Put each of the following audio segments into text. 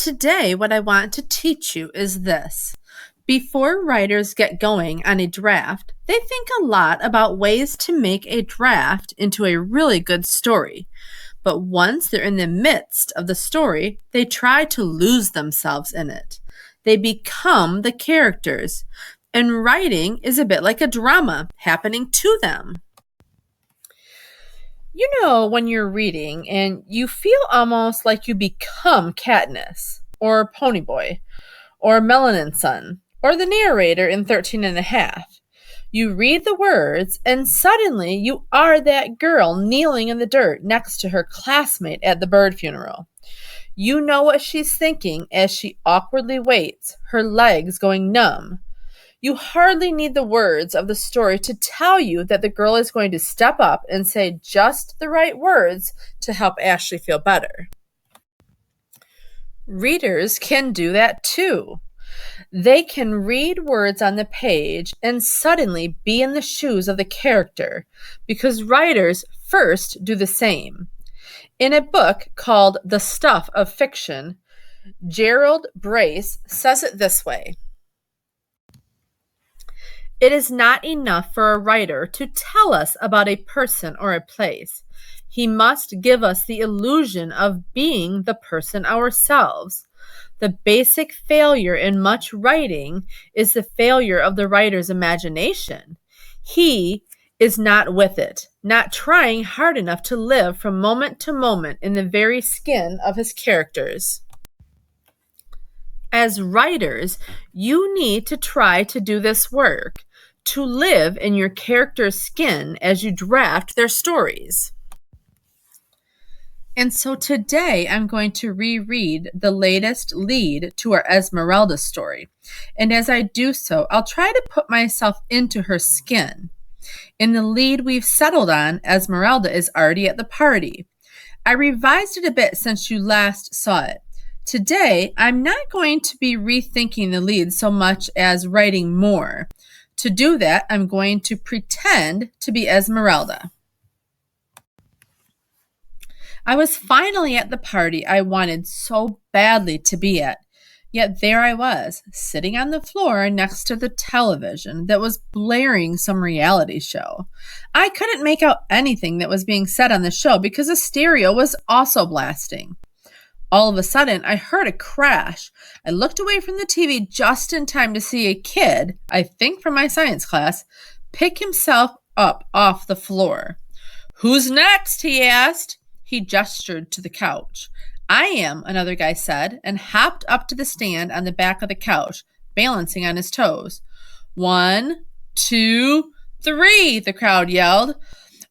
today, what I want to teach you is this. Before writers get going on a draft, they think a lot about ways to make a draft into a really good story. But once they're in the midst of the story, they try to lose themselves in it. They become the characters. And writing is a bit like a drama happening to them. You know, when you're reading and you feel almost like you become Katniss, or Ponyboy, or Melanin Sun, or the narrator in 13 and a Half. You read the words, and suddenly you are that girl kneeling in the dirt next to her classmate at the bird funeral. You know what she's thinking as she awkwardly waits, her legs going numb. You hardly need the words of the story to tell you that the girl is going to step up and say just the right words to help Ashley feel better. Readers can do that too. They can read words on the page and suddenly be in the shoes of the character, because writers first do the same. In a book called The Stuff of Fiction, Gerald Brace says it this way. It is not enough for a writer to tell us about a person or a place. He must give us the illusion of being the person ourselves. The basic failure in much writing is the failure of the writer's imagination. He is not with it, not trying hard enough to live from moment to moment in the very skin of his characters. As writers, you need to try to do this work, to live in your character's skin as you draft their stories. And so today I'm going to reread the latest lead to our Esmeralda story. And as I do so, I'll try to put myself into her skin. In the lead we've settled on, Esmeralda is already at the party. I revised it a bit since you last saw it. Today, I'm not going to be rethinking the lead so much as writing more. To do that, I'm going to pretend to be Esmeralda. I was finally at the party I wanted so badly to be at, yet there I was, sitting on the floor next to the television that was blaring some reality show. I couldn't make out anything that was being said on the show because the stereo was also blasting. All of a sudden, I heard a crash. I looked away from the TV just in time to see a kid, I think from my science class, pick himself up off the floor. "Who's next?" he asked. He gestured to the couch. "I am," another guy said, and hopped up to the stand on the back of the couch, balancing on his toes. "1, 2, 3, the crowd yelled.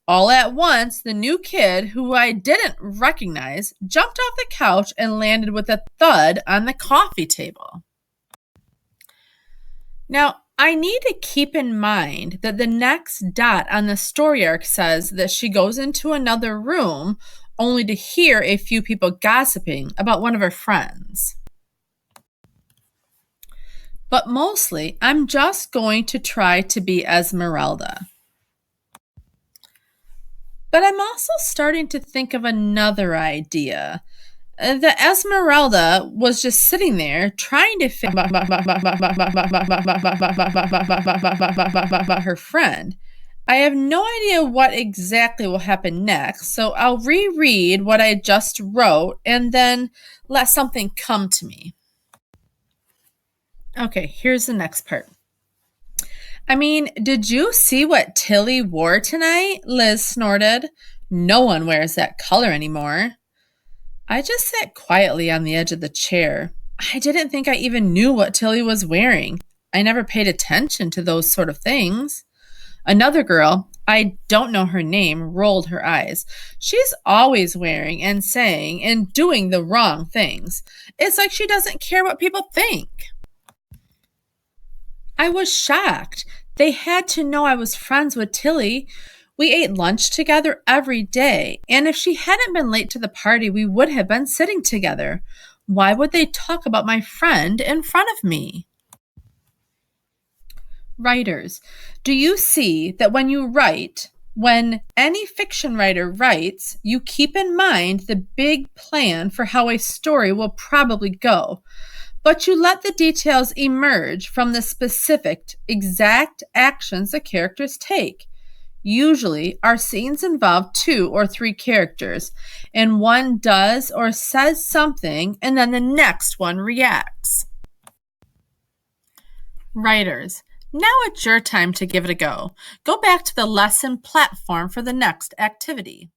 All at once, the new kid, who I didn't recognize, jumped off the couch and landed with a thud on the coffee table. Now, I need to keep in mind that the next dot on the story arc says that she goes into another room only to hear a few people gossiping about one of her friends. But mostly, I'm just going to try to be Esmeralda. But I'm also starting to think of another idea. The Esmeralda was just sitting there trying to figure out her friend. I have no idea what exactly will happen next, so I'll reread what I just wrote and then let something come to me. Okay, here's the next part. "I mean, did you see what Tilly wore tonight?" Liz snorted. "No one wears that color anymore." I just sat quietly on the edge of the chair. I didn't think I even knew what Tilly was wearing. I never paid attention to those sort of things. Another girl, I don't know her name, rolled her eyes. She's always wearing and saying and doing the wrong things. It's like she doesn't care what people think. I was shocked. They had to know I was friends with Tilly. We ate lunch together every day, and if she hadn't been late to the party, we would have been sitting together. Why would they talk about my friend in front of me? Writers, do you see that when you write, When any fiction writer writes, you keep in mind the big plan for how a story will probably go, but you let the details emerge from the specific, exact actions the characters take. Usually, our scenes involve 2 or 3 characters, and one does or says something, and then the next one reacts. Writers, now it's your time to give it a go. Go back to the lesson platform for the next activity.